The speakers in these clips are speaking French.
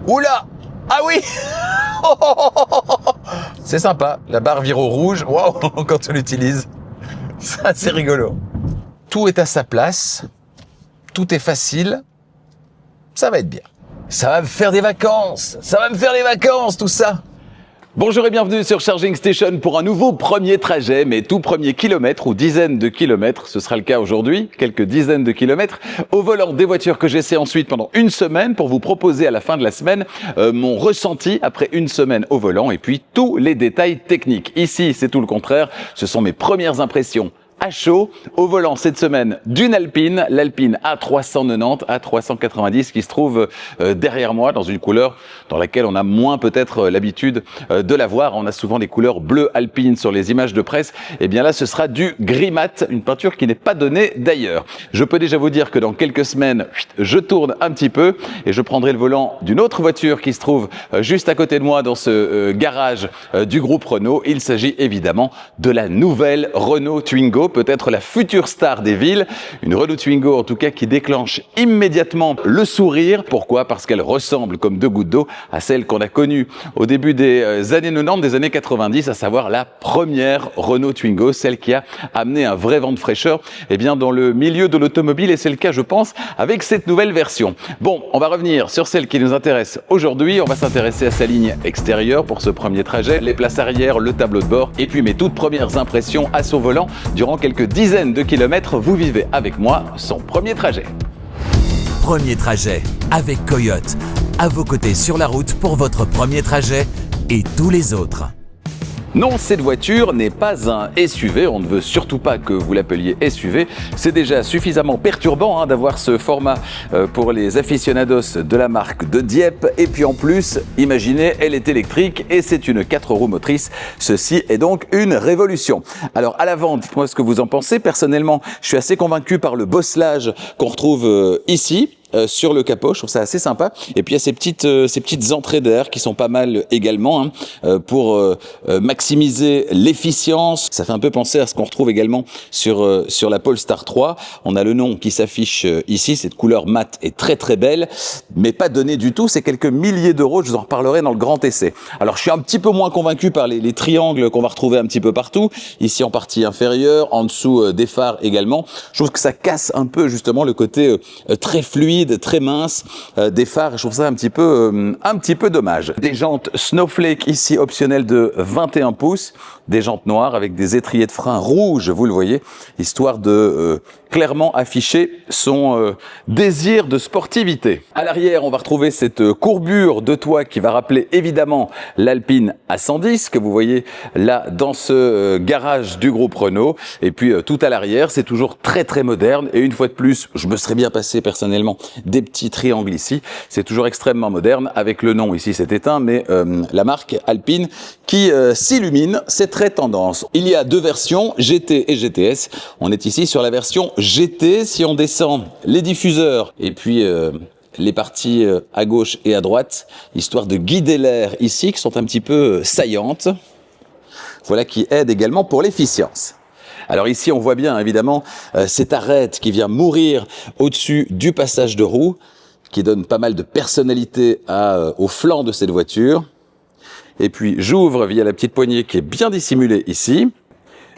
Oula! Ah oui! C'est sympa, la barre vire au rouge, waouh, quand on l'utilise. Ça, c'est rigolo. Tout est à sa place, tout est facile, ça va être bien. Ça va me faire des vacances, tout ça. Bonjour et bienvenue sur Charging Station pour un nouveau premier trajet, mes tout premiers kilomètres ou dizaines de kilomètres, ce sera le cas aujourd'hui, quelques dizaines de kilomètres, au volant des voitures que j'essaie ensuite pendant une semaine pour vous proposer à la fin de la semaine mon ressenti après une semaine au volant et puis tous les détails techniques. Ici, c'est tout le contraire, ce sont mes premières impressions à chaud, au volant cette semaine d'une Alpine, l'Alpine A390, A390 qui se trouve derrière moi dans une couleur dans laquelle on a moins peut-être l'habitude de la voir. On a souvent les couleurs bleu Alpine sur les images de presse. Et bien là, ce sera du gris mat, une peinture qui n'est pas donnée d'ailleurs. Je peux déjà vous dire que dans quelques semaines, je tourne un petit peu et je prendrai le volant d'une autre voiture qui se trouve juste à côté de moi dans ce garage du groupe Renault. Il s'agit évidemment de la nouvelle Renault Twingo, peut-être la future star des villes, une Renault Twingo en tout cas qui déclenche immédiatement le sourire. Pourquoi? Parce qu'elle ressemble comme deux gouttes d'eau à celle qu'on a connue au début des années 90, des années 90, à savoir la première Renault Twingo, celle qui a amené un vrai vent de fraîcheur dans le milieu de l'automobile, et c'est le cas je pense avec cette nouvelle version. Bon, on va revenir sur celle qui nous intéresse aujourd'hui, on va s'intéresser à sa ligne extérieure pour ce premier trajet, les places arrière, le tableau de bord et puis mes toutes premières impressions à son volant durant quelques dizaines de kilomètres. Vous vivez avec moi son premier trajet. Premier trajet avec Coyote, à vos côtés sur la route pour votre premier trajet et tous les autres. Non, cette voiture n'est pas un SUV, on ne veut surtout pas que vous l'appeliez SUV. C'est déjà suffisamment perturbant d'avoir ce format pour les aficionados de la marque de Dieppe. Et puis en plus, imaginez, elle est électrique et c'est une 4 roues motrices. Ceci est donc une révolution. Alors à l'avant, dites-moi ce que vous en pensez. Personnellement, je suis assez convaincu par le bosselage qu'on retrouve ici. Sur le capot, je trouve ça assez sympa. Et puis il y a ces petites entrées d'air qui sont pas mal également pour maximiser l'efficience. Ça fait un peu penser à ce qu'on retrouve également sur la Polestar 3. On a le nom qui s'affiche ici, cette couleur mate est très très belle, mais pas donnée du tout. C'est quelques milliers d'euros, je vous en reparlerai dans le grand essai. Alors je suis un petit peu moins convaincu par les triangles qu'on va retrouver un petit peu partout, ici en partie inférieure, en dessous des phares également. Je trouve que ça casse un peu justement le côté très fluide, très mince des phares. Je trouve ça un petit peu dommage. Des jantes Snowflake ici optionnelles de 21 pouces, des jantes noires avec des étriers de frein rouges, vous le voyez, histoire de clairement afficher son désir de sportivité. À l'arrière, on va retrouver cette courbure de toit qui va rappeler évidemment l'Alpine A110 que vous voyez là dans ce garage du groupe Renault. Et puis tout à l'arrière, c'est toujours très très moderne. Et une fois de plus, je me serais bien passé personnellement des petits triangles ici. C'est toujours extrêmement moderne avec le nom ici, c'est éteint, mais la marque Alpine qui s'illumine, c'est très tendance. Il y a deux versions, GT et GTS. On est ici sur la version GT. Si on descend les diffuseurs et puis les parties à gauche et à droite, histoire de guider l'air ici, qui sont un petit peu saillantes, voilà, qui aide également pour l'efficience. Alors ici, on voit bien évidemment cette arête qui vient mourir au-dessus du passage de roue, qui donne pas mal de personnalité au flanc de cette voiture. Et puis j'ouvre via la petite poignée qui est bien dissimulée ici.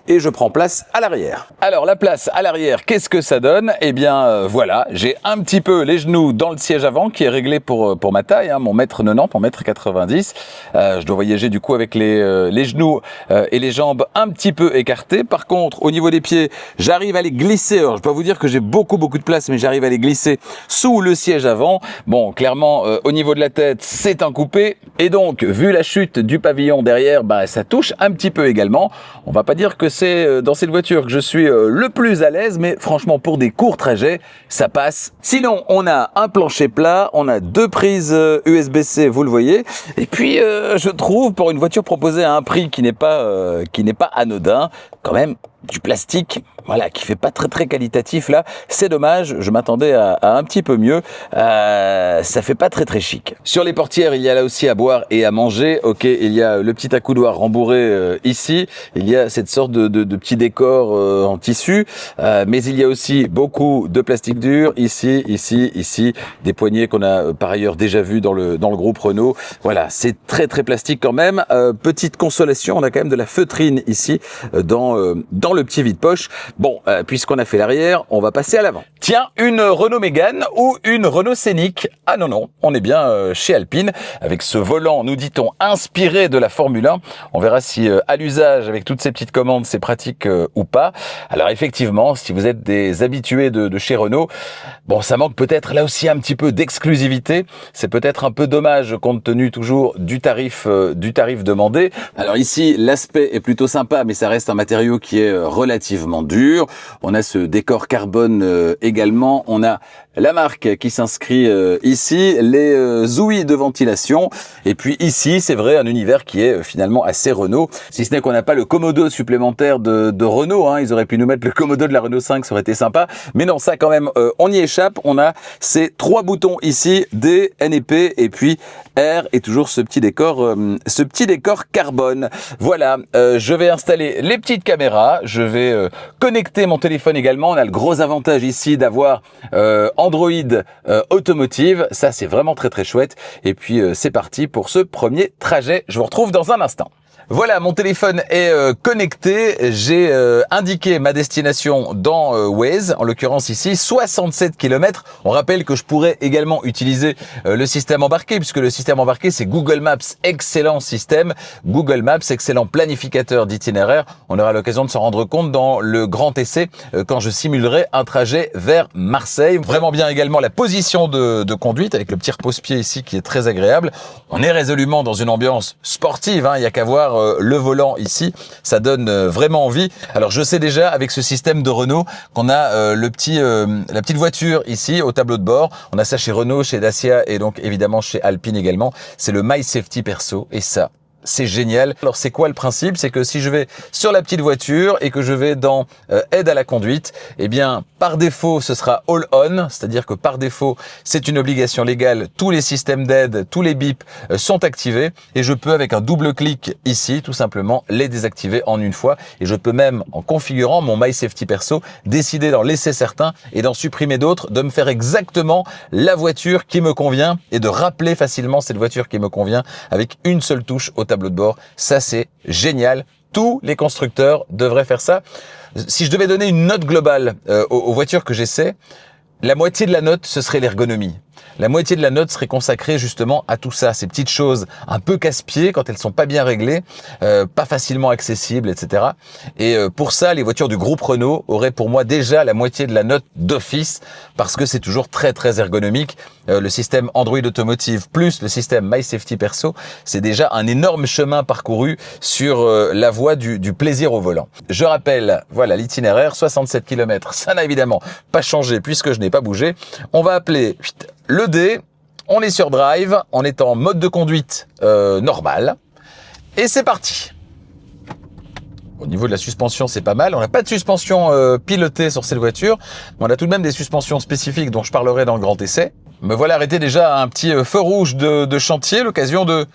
Et je prends place à l'arrière. Alors la place à l'arrière, qu'est-ce que ça donne? Eh bien voilà, j'ai un petit peu les genoux dans le siège avant qui est réglé pour ma taille, mon mètre 90, mon mètre 90. Je dois voyager du coup avec les genoux et les jambes un petit peu écartés. Par contre, au niveau des pieds, j'arrive à les glisser. Alors je peux vous dire que j'ai beaucoup de place, mais j'arrive à les glisser sous le siège avant. Bon, clairement, au niveau de la tête, c'est un coupé. Et donc, vu la chute du pavillon derrière, ça touche un petit peu également. On va pas dire que c'est dans cette voiture que je suis le plus à l'aise, mais franchement pour des courts trajets, ça passe. Sinon, on a un plancher plat, on a deux prises USB-C, vous le voyez, et puis je trouve pour une voiture proposée à un prix qui n'est pas anodin, quand même du plastique Voilà, qui fait pas très qualitatif là. C'est dommage, je m'attendais à un petit peu mieux. Ça fait pas très chic. Sur les portières, il y a là aussi à boire et à manger. Ok, il y a le petit accoudoir rembourré ici. Il y a cette sorte de petit décor en tissu. Mais il y a aussi beaucoup de plastique dur ici. Des poignées qu'on a par ailleurs déjà vues dans le groupe Renault. Voilà, c'est très plastique quand même. Petite consolation, on a quand même de la feutrine ici dans le petit vide-poche. Bon, puisqu'on a fait l'arrière, on va passer à l'avant. Tiens, une Renault Mégane ou une Renault Scénic? Ah non, on est bien chez Alpine, avec ce volant, nous dit-on, inspiré de la Formule 1. On verra si à l'usage, avec toutes ces petites commandes, c'est pratique ou pas. Alors effectivement, si vous êtes des habitués de chez Renault, bon, ça manque peut-être là aussi un petit peu d'exclusivité. C'est peut-être un peu dommage compte tenu toujours du tarif demandé. Alors ici, l'aspect est plutôt sympa, mais ça reste un matériau qui est relativement dur. On a ce décor carbone également. On a la marque qui s'inscrit ici, les ouïes de ventilation. Et puis ici, c'est vrai, un univers qui est finalement assez Renault. Si ce n'est qu'on n'a pas le Komodo supplémentaire de Renault. Hein. Ils auraient pu nous mettre le Komodo de la Renault 5, ça aurait été sympa. Mais non, ça quand même, on y échappe. On a ces 3 boutons ici, D, N et P, et puis R, et toujours ce petit décor carbone. Voilà, je vais installer les petites caméras. Je vais connecter mon téléphone également. On a le gros avantage ici d'avoir Android Automotive. Ça, c'est vraiment très chouette. Et puis, c'est parti pour ce premier trajet. Je vous retrouve dans un instant. Voilà, mon téléphone est connecté. J'ai indiqué ma destination dans Waze, en l'occurrence ici, 67 km. On rappelle que je pourrais également utiliser le système embarqué, puisque le système embarqué, c'est Google Maps, excellent système. Google Maps, excellent planificateur d'itinéraire. On aura l'occasion de s'en rendre compte dans le grand essai quand je simulerai un trajet vers Marseille. Vraiment bien également la position de conduite, avec le petit repose-pied ici qui est très agréable. On est résolument dans une ambiance sportive, hein. Il y a qu'à voir le volant ici, ça donne vraiment envie. Alors je sais déjà avec ce système de Renault qu'on a la petite voiture ici au tableau de bord. On a ça chez Renault, chez Dacia et donc évidemment chez Alpine également. C'est le My Safety Perso et ça, c'est génial. Alors c'est quoi le principe? C'est que si je vais sur la petite voiture et que je vais dans aide à la conduite, eh bien par défaut ce sera all on, c'est-à-dire que par défaut c'est une obligation légale, tous les systèmes d'aide, tous les bips sont activés et je peux avec un double clic ici tout simplement les désactiver en une fois et je peux même en configurant mon My Safety Perso décider d'en laisser certains et d'en supprimer d'autres, de me faire exactement la voiture qui me convient et de rappeler facilement cette voiture qui me convient avec une seule touche au tableau de bord. Ça, c'est génial. Tous les constructeurs devraient faire ça. Si je devais donner une note globale aux voitures que j'essaie, la moitié de la note, ce serait l'ergonomie. La moitié de la note serait consacrée justement à tout ça, ces petites choses un peu casse-pieds quand elles sont pas bien réglées, pas facilement accessibles, etc. Et pour ça, les voitures du groupe Renault auraient pour moi déjà la moitié de la note d'office parce que c'est toujours très ergonomique. Le système Android Automotive plus le système My Safety Perso, c'est déjà un énorme chemin parcouru sur la voie du plaisir au volant. Je rappelle, voilà l'itinéraire, 67 km, ça n'a évidemment pas changé puisque je n'ai pas bougé. On va appeler le D, on est sur Drive, on est en mode de conduite normal, et c'est parti. Au niveau de la suspension, c'est pas mal. On n'a pas de suspension pilotée sur cette voiture, mais on a tout de même des suspensions spécifiques dont je parlerai dans le grand essai. Me voilà arrêté déjà à un petit feu rouge de chantier, l'occasion de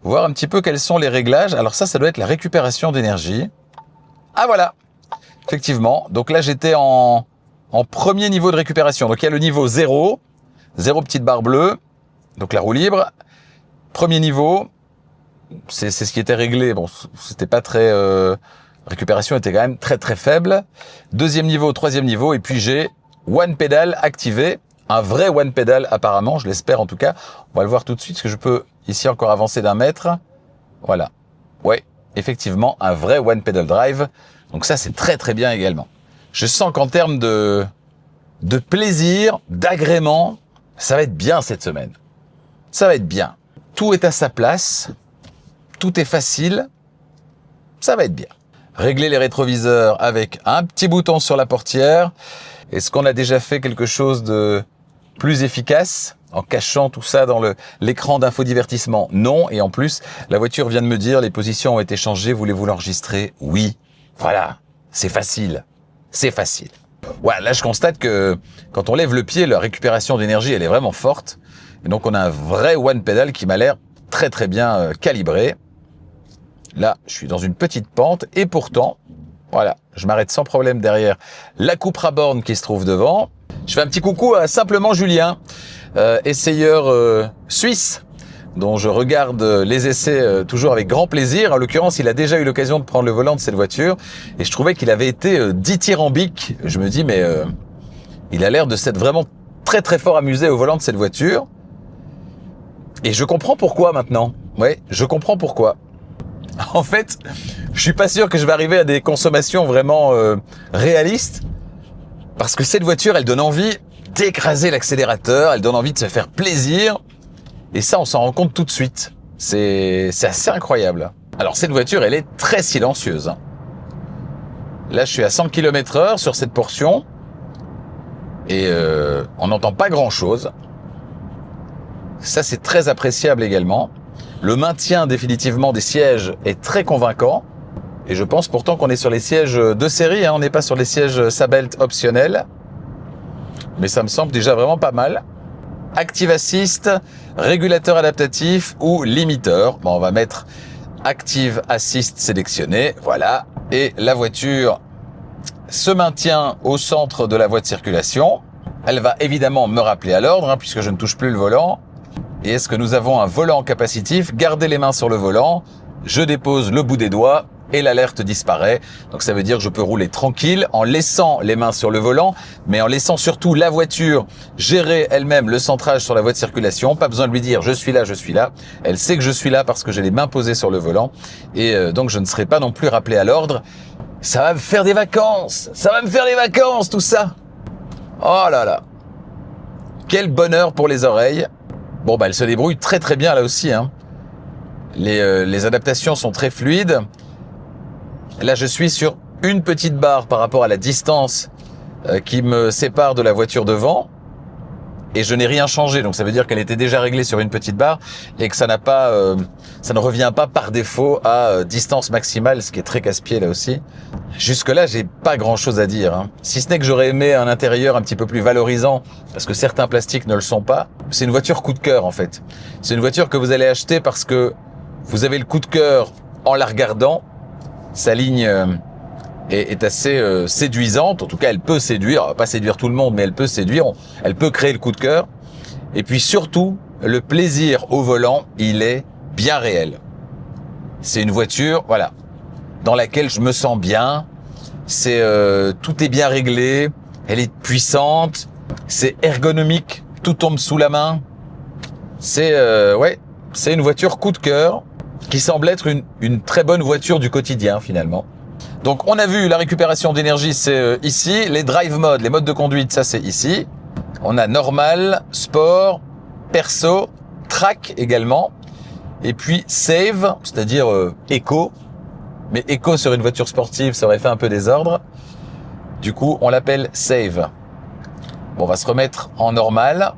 voir un petit peu quels sont les réglages. Alors ça doit être la récupération d'énergie. Ah voilà, effectivement. Donc là, j'étais en premier niveau de récupération. Donc il y a le niveau 0 petite barre bleue, donc la roue libre. Premier niveau, c'est ce qui était réglé. Bon, c'était pas très... récupération était quand même très faible. Deuxième niveau, troisième niveau, et puis j'ai One Pedal activé. Un vrai One Pedal apparemment, je l'espère en tout cas. On va le voir tout de suite, parce que je peux ici encore avancer d'1 mètre. Voilà. Ouais, effectivement, un vrai One Pedal Drive. Donc ça, c'est très bien également. Je sens qu'en termes de plaisir, d'agrément, ça va être bien cette semaine. Ça va être bien. Tout est à sa place. Tout est facile. Ça va être bien. Régler les rétroviseurs avec un petit bouton sur la portière. Est-ce qu'on a déjà fait quelque chose de plus efficace en cachant tout ça dans l'écran d'infodivertissement? Non. Et en plus, la voiture vient de me dire les positions ont été changées. Voulez-vous l'enregistrer? Oui. Voilà. C'est facile. c'est facile. Ouais, là je constate que quand on lève le pied, la récupération d'énergie elle est vraiment forte. Et donc on a un vrai one pedal qui m'a l'air très très bien calibré. Là, je suis dans une petite pente et pourtant, voilà, je m'arrête sans problème derrière la Cupra Born qui se trouve devant. Je fais un petit coucou à Simplement Julien, essayeur suisse, dont je regarde les essais toujours avec grand plaisir. En l'occurrence, il a déjà eu l'occasion de prendre le volant de cette voiture et je trouvais qu'il avait été dithyrambique. Je me dis, mais il a l'air de s'être vraiment très très fort amusé au volant de cette voiture. Et je comprends pourquoi maintenant. Ouais, je comprends pourquoi. En fait, je suis pas sûr que je vais arriver à des consommations vraiment réalistes parce que cette voiture, elle donne envie d'écraser l'accélérateur, elle donne envie de se faire plaisir et ça, on s'en rend compte tout de suite. C'est assez incroyable. Alors, cette voiture, elle est très silencieuse. Là, je suis à 100 km/h sur cette portion et on n'entend pas grand-chose. Ça, c'est très appréciable également. Le maintien définitivement des sièges est très convaincant. Et je pense pourtant qu'on est sur les sièges de série, hein, on n'est pas sur les sièges Sabelt optionnels. Mais ça me semble déjà vraiment pas mal. Active Assist, régulateur adaptatif ou limiteur. Bon, on va mettre Active Assist sélectionné, voilà. Et la voiture se maintient au centre de la voie de circulation. Elle va évidemment me rappeler à l'ordre, hein, puisque je ne touche plus le volant. Et est-ce que nous avons un volant capacitif? Gardez les mains sur le volant, je dépose le bout des doigts et l'alerte disparaît. Donc ça veut dire que je peux rouler tranquille en laissant les mains sur le volant, mais en laissant surtout la voiture gérer elle-même le centrage sur la voie de circulation. Pas besoin de lui dire je suis là, je suis là. Elle sait que je suis là parce que j'ai les mains posées sur le volant. Et donc je ne serai pas non plus rappelé à l'ordre. Ça va me faire des vacances! Ça va me faire des vacances tout ça! Oh là là! Quel bonheur pour les oreilles! Bon, bah, elle se débrouille très très bien là aussi, hein. Les adaptations sont très fluides. Là, je suis sur une petite barre par rapport à la distance qui me sépare de la voiture devant. Et je n'ai rien changé. Donc, ça veut dire qu'elle était déjà réglée sur une petite barre et que ça n'a pas, ça ne revient pas par défaut à distance maximale, ce qui est très casse-pied là aussi. Jusque-là, j'ai pas grand-chose à dire, hein. Si ce n'est que j'aurais aimé un intérieur un petit peu plus valorisant, parce que certains plastiques ne le sont pas. C'est une voiture coup de cœur, en fait. C'est une voiture que vous allez acheter parce que vous avez le coup de cœur en la regardant. Sa ligne est assez séduisante. En tout cas, elle peut séduire. Elle va pas séduire tout le monde, mais elle peut séduire. Elle peut créer le coup de cœur. Et puis surtout, le plaisir au volant, il est bien réel. C'est une voiture, voilà, dans laquelle je me sens bien. C'est tout est bien réglé. Elle est puissante. C'est ergonomique. Tout tombe sous la main. C'est ouais, c'est une voiture coup de cœur qui semble être une très bonne voiture du quotidien finalement. Donc on a vu la récupération d'énergie, c'est ici. Les drive modes, les modes de conduite, ça c'est ici. On a normal, sport, perso, track également. Et puis save, c'est-à-dire éco. Mais éco sur une voiture sportive, ça aurait fait un peu désordre. Du coup, on l'appelle save. Bon, on va se remettre en normal.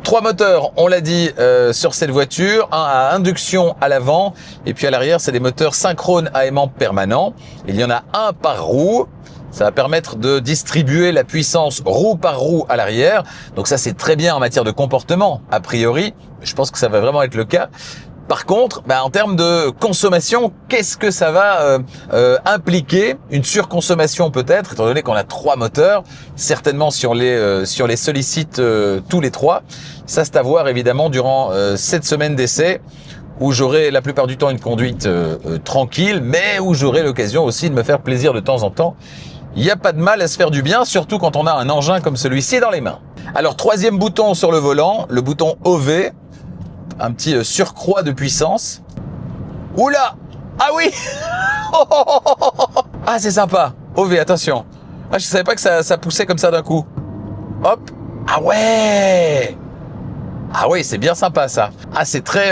3 moteurs, on l'a dit, sur cette voiture. Un à induction à l'avant. Et puis à l'arrière, c'est des moteurs synchrones à aimant permanent. Il y en a un par roue. Ça va permettre de distribuer la puissance roue par roue à l'arrière. Donc ça, c'est très bien en matière de comportement, a priori. Je pense que ça va vraiment être le cas. Par contre, en termes de consommation, qu'est-ce que ça va impliquer? Une surconsommation peut-être, étant donné qu'on a 3 moteurs. Certainement, si on les sollicite tous les 3. Ça, c'est à voir évidemment durant cette semaine d'essai, où j'aurai la plupart du temps une conduite tranquille, mais où j'aurai l'occasion aussi de me faire plaisir de temps en temps. Il n'y a pas de mal à se faire du bien, surtout quand on a un engin comme celui-ci dans les mains. Alors, 3e bouton sur le volant, le bouton OV. Un petit surcroît de puissance. Oula! Ah oui! Ah, c'est sympa. OV, attention. Ah, je savais pas que ça poussait comme ça d'un coup. Hop. Ah ouais! Ah oui, c'est bien sympa ça. Ah, c'est très,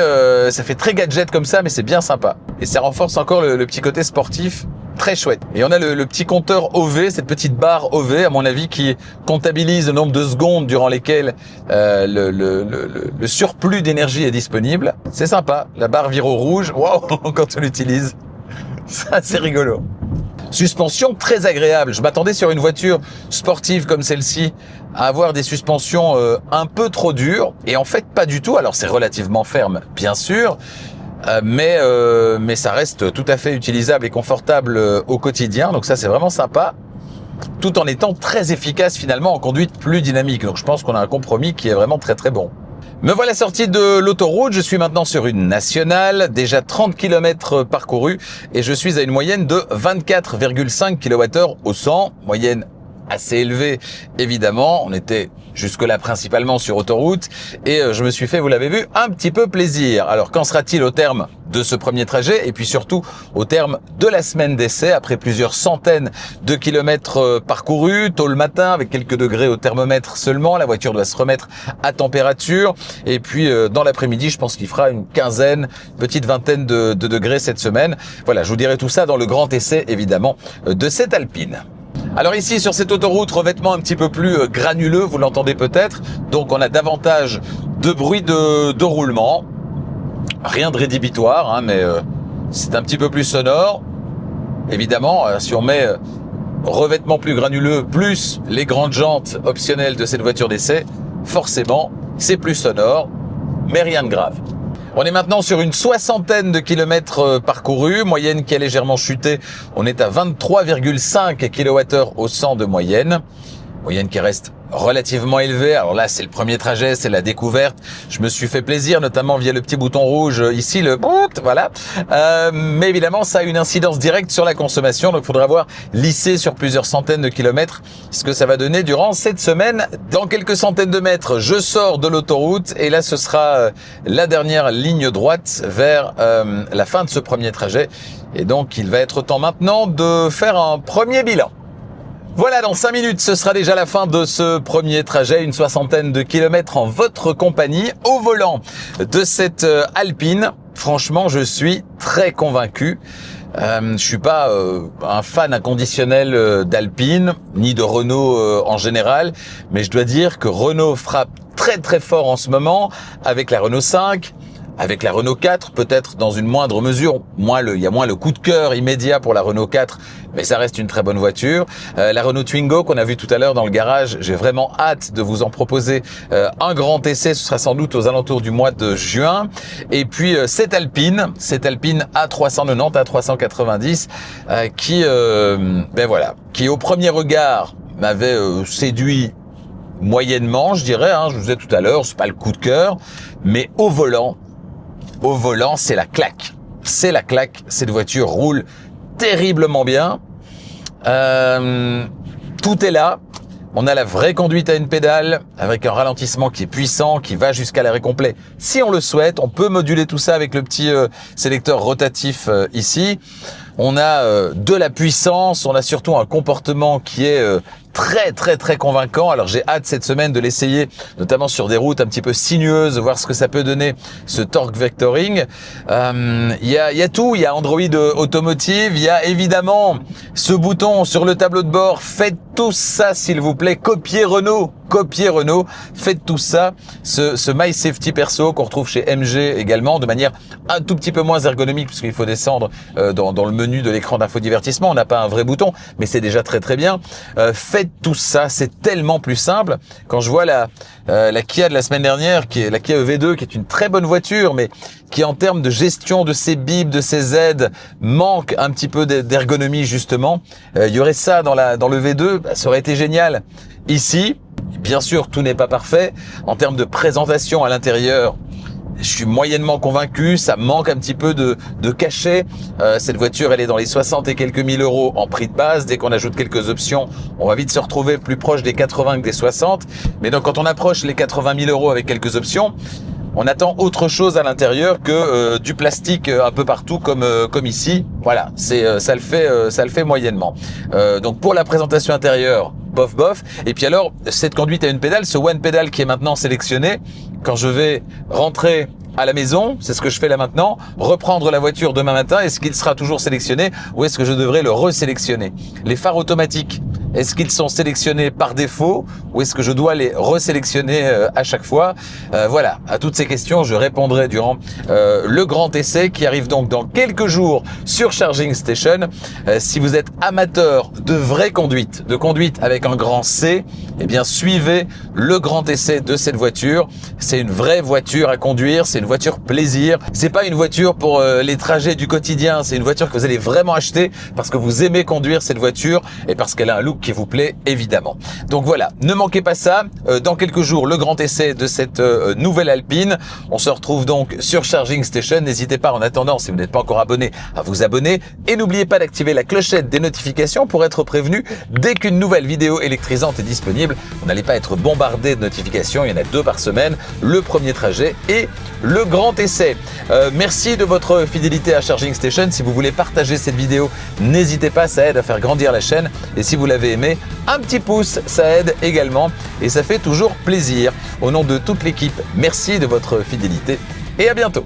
ça fait très gadget comme ça, mais c'est bien sympa. Et ça renforce encore le petit côté sportif. Très chouette. Et on a le petit compteur OV, cette petite barre OV, à mon avis, qui comptabilise le nombre de secondes durant lesquelles le surplus d'énergie est disponible. C'est sympa. La barre vire au rouge. Waouh, quand on l'utilise. Ça, c'est rigolo. Suspension très agréable. Je m'attendais sur une voiture sportive comme celle-ci à avoir des suspensions un peu trop dures. Et en fait, pas du tout. Alors, c'est relativement ferme, bien sûr. Mais ça reste tout à fait utilisable et confortable au quotidien. Donc ça, c'est vraiment sympa. Tout en étant très efficace finalement en conduite plus dynamique. Donc je pense qu'on a un compromis qui est vraiment très très bon. Me voilà sorti de l'autoroute, je suis maintenant sur une nationale, déjà 30 km parcourus et je suis à une moyenne de 24,5 kWh au 100, moyenne assez élevée évidemment, on était jusque-là principalement sur autoroute et je me suis fait, vous l'avez vu, un petit peu plaisir. Alors qu'en sera-t-il au terme de ce premier trajet et puis surtout au terme de la semaine d'essai après plusieurs centaines de kilomètres parcourus tôt le matin avec quelques degrés au thermomètre seulement, la voiture doit se remettre à température et puis dans l'après-midi je pense qu'il fera une quinzaine, petite vingtaine de degrés cette semaine. Voilà, je vous dirai tout ça dans le grand essai évidemment de cette Alpine. Alors ici, sur cette autoroute, revêtement un petit peu plus granuleux, vous l'entendez peut-être. Donc on a davantage de bruit de roulement. Rien de rédhibitoire, hein, mais c'est un petit peu plus sonore. Évidemment, si on met revêtement plus granuleux, plus les grandes jantes optionnelles de cette voiture d'essai, forcément, c'est plus sonore, mais rien de grave. On est maintenant sur une soixantaine de kilomètres parcourus, moyenne qui a légèrement chuté. On est à 23,5 kWh au 100 de moyenne. Moyenne qui reste relativement élevée. Alors là, c'est le premier trajet, c'est la découverte. Je me suis fait plaisir, notamment via le petit bouton rouge ici, le voilà. Mais évidemment, ça a une incidence directe sur la consommation. Donc, il faudra voir lisser sur plusieurs centaines de kilomètres ce que ça va donner durant cette semaine. Dans quelques centaines de mètres, je sors de l'autoroute et là, ce sera la dernière ligne droite vers la fin de ce premier trajet. Et donc, il va être temps maintenant de faire un premier bilan. Voilà, dans 5 minutes, ce sera déjà la fin de ce premier trajet, une soixantaine de kilomètres en votre compagnie, au volant de cette Alpine. Franchement, je suis très convaincu. Je suis pas un fan inconditionnel d'Alpine, ni de Renault en général, mais je dois dire que Renault frappe très très fort en ce moment, avec la Renault 5, avec la Renault 4, peut-être dans une moindre mesure. Il y a moins le coup de cœur immédiat pour la Renault 4, mais ça reste une très bonne voiture. La Renault Twingo qu'on a vu tout à l'heure dans le garage, j'ai vraiment hâte de vous en proposer un grand essai. Ce sera sans doute aux alentours du mois de juin. Et puis cette Alpine A390, A390, qui au premier regard m'avait séduit moyennement, je dirais. Je vous disais tout à l'heure, c'est pas le coup de cœur, mais au volant, c'est la claque. C'est la claque. Cette voiture roule terriblement bien. Tout est là. On a la vraie conduite à une pédale avec un ralentissement qui est puissant, qui va jusqu'à l'arrêt complet. Si on le souhaite, on peut moduler tout ça avec le petit sélecteur rotatif ici. On a de la puissance, on a surtout un comportement qui est très très très convaincant. Alors j'ai hâte cette semaine de l'essayer, notamment sur des routes un petit peu sinueuses, voir ce que ça peut donner, ce torque vectoring. Il y a tout, il y a Android Automotive, il y a évidemment ce bouton sur le tableau de bord. Faites tout ça s'il vous plaît, copiez Renault, faites tout ça. Ce My Safety Perso qu'on retrouve chez MG également, de manière un tout petit peu moins ergonomique puisqu'il faut descendre dans le menu de l'écran d'infodivertissement. On n'a pas un vrai bouton, mais c'est déjà très très bien. Faites tout ça, c'est tellement plus simple. Quand je vois la Kia de la semaine dernière, qui est la Kia EV2, qui est une très bonne voiture, mais qui en termes de gestion de ses bips, de ses aides, manque un petit peu d'ergonomie justement. Il y aurait ça dans le V2, ça aurait été génial. Ici, bien sûr, tout n'est pas parfait. En termes de présentation à l'intérieur, je suis moyennement convaincu, ça manque un petit peu de cachet. Cette voiture, elle est dans les 60 et quelques mille euros en prix de base. Dès qu'on ajoute quelques options, on va vite se retrouver plus proche des 80 que des 60. Mais donc, quand on approche les 80 000 euros avec quelques options, on attend autre chose à l'intérieur que du plastique un peu partout comme ici. Voilà, ça le fait moyennement. Donc pour la présentation intérieure, bof. Et puis alors, cette conduite à une pédale, ce one pédale qui est maintenant sélectionné, quand je vais rentrer à la maison, c'est ce que je fais là maintenant, reprendre la voiture demain matin, est-ce qu'il sera toujours sélectionné ou est-ce que je devrais le resélectionner? Les phares automatiques Est-ce qu'ils sont sélectionnés par défaut ou est-ce que je dois les resélectionner à chaque fois? Voilà, à toutes ces questions, je répondrai durant le grand essai qui arrive donc dans quelques jours sur Charging Station. Si vous êtes amateur de vraie conduite, de conduite avec un grand C, eh bien suivez le grand essai de cette voiture. C'est une vraie voiture à conduire, c'est une voiture plaisir. C'est pas une voiture pour les trajets du quotidien, c'est une voiture que vous allez vraiment acheter parce que vous aimez conduire cette voiture et parce qu'elle a un look qui vous plaît évidemment. Donc voilà, ne manquez pas ça. Dans quelques jours, le grand essai de cette nouvelle Alpine. On se retrouve donc sur Charging Station. N'hésitez pas en attendant, si vous n'êtes pas encore abonné, à vous abonner et n'oubliez pas d'activer la clochette des notifications pour être prévenu dès qu'une nouvelle vidéo électrisante est disponible. Vous n'allez pas être bombardé de notifications, il y en a 2 par semaine, le premier trajet et le grand essai. Merci de votre fidélité à Charging Station. Si vous voulez partager cette vidéo, n'hésitez pas, ça aide à faire grandir la chaîne. Et si vous l'avez aimé, un petit pouce, ça aide également et ça fait toujours plaisir. Au nom de toute l'équipe, merci de votre fidélité et à bientôt.